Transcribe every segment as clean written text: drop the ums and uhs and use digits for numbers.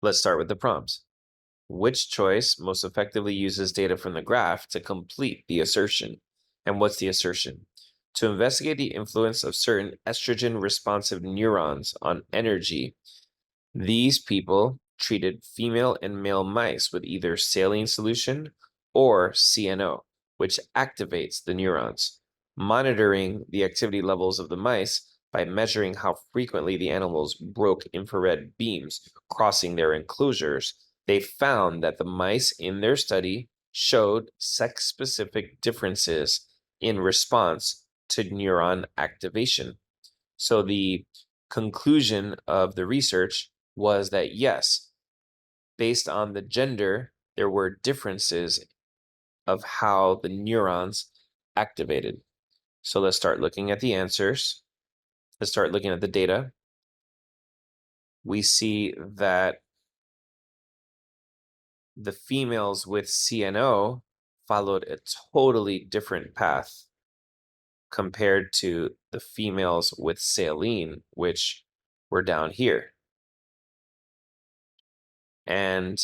Let's start with the prompts. Which choice most effectively uses data from the graph to complete the assertion? And what's the assertion? To investigate the influence of certain estrogen-responsive neurons on energy, these people treated female and male mice with either saline solution or CNO, which activates the neurons. Monitoring the activity levels of the mice by measuring how frequently the animals broke infrared beams crossing their enclosures, they found that the mice in their study showed sex-specific differences in response to neuron activation. So the conclusion of the research was that yes, based on the gender, there were differences of how the neurons activated. So let's start looking at the answers. Let's start looking at the data. We see that the females with CNO followed a totally different path compared to the females with saline, which were down here. And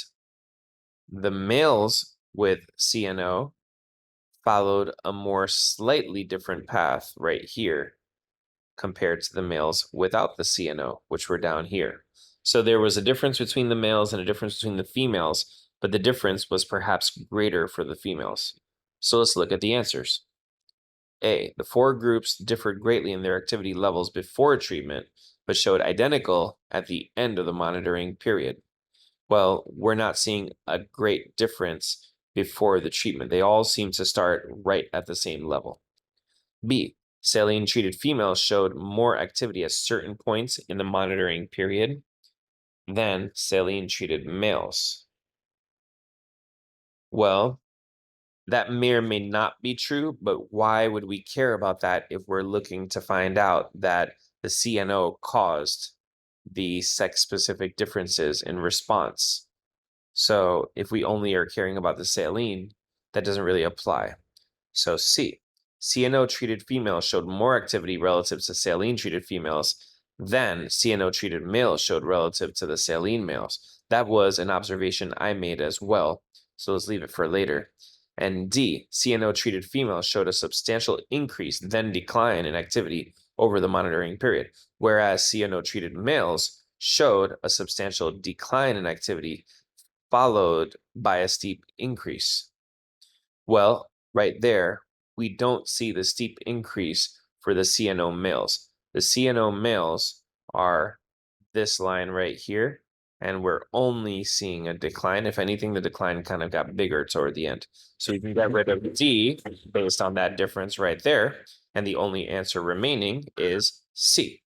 the males with CNO followed a more slightly different path right here compared to the males without the CNO, which were down here. So there was a difference between the males and a difference between the females, but the difference was perhaps greater for the females. So let's look at the answers. A, the four groups differed greatly in their activity levels before treatment, but showed identical at the end of the monitoring period. Well, we're not seeing a great difference before the treatment. They all seem to start right at the same level. B, saline-treated females showed more activity at certain points in the monitoring period than saline-treated males. Well, that may or may not be true, but why would we care about that if we're looking to find out that the CNO caused the sex-specific differences in response? So if we only are caring about the saline, that doesn't really apply. So C, CNO-treated females showed more activity relative to saline-treated females than CNO-treated males showed relative to the saline males. That was an observation I made as well, so let's leave it for later. And D, CNO-treated females showed a substantial increase, then decline in activity over the monitoring period, whereas CNO-treated males showed a substantial decline in activity followed by a steep increase. Well, right there, we don't see the steep increase for the CNO males. The CNO males are this line right here, and we're only seeing a decline. If anything, the decline kind of got bigger toward the end. So we can get rid of D based on that difference right there, and the only answer remaining is C.